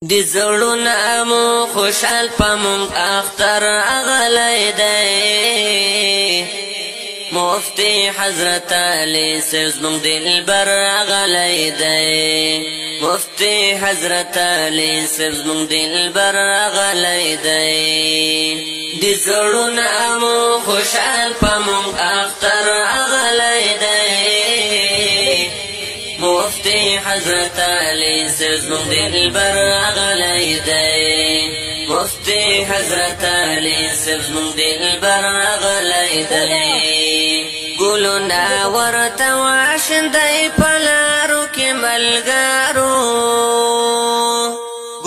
دی زړونه مو خوشحال پمونږ اختر اغلی دی مفتی حضرت علی صاحب زمونږ دلبر اغلی دی مفتی حضرت علی صاحب زمونږ دلبر اغلی دی دی زړونه مو خوشحال پمونږ اختر اغلی دی مفتی حضرت علی صاحب زمونږ دلبر اغلی دی مفتی حضرت علی صاحب زمونږ دلبر اغلی دی ګلونه ورته واشندی په لارو کې ملګرو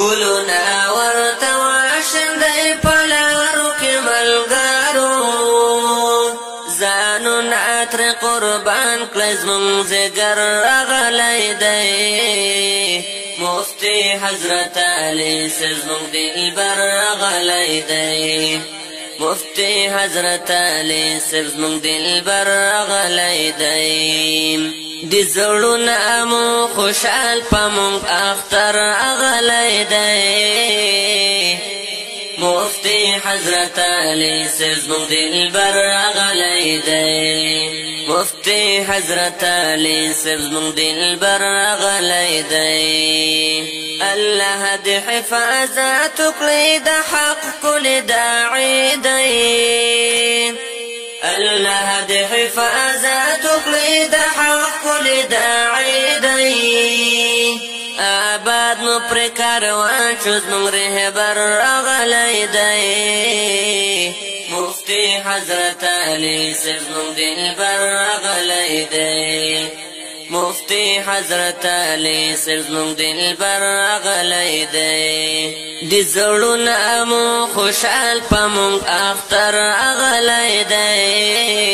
ګلونه ورته واشندی په لارو کې ملګرو ځانونه ترې قربان کړئ زمونږ ځیګر اغلی دی مفتی حضرت علی صاحب زمونږ دلبر اغلی دی مفتی حضرت علی صاحب زمونږ دلبر اغلی دی دی زړونه مو خوشحال پمونږ اختر اغلی دی مفتی حضرت علی صاحب زمونږ دلبر اغلی دی مفتی حضرت علی صاحب زمونږ دلبر اغلی دی الله دې حفاظت وکړي د حق کل داعی دی الله دې حفاظت وکړي د حق کل داعی دی آباد مو پر کاروان شو زمونږ رهبر اغلی دی مفتی حضرت علی صاحب زمونږ دلبر اغلی دی مفتی حضرت علی صاحب زمونږ دلبر اغلی دی دی زړونه مو خوشحال پمونږ اختر اغلی دی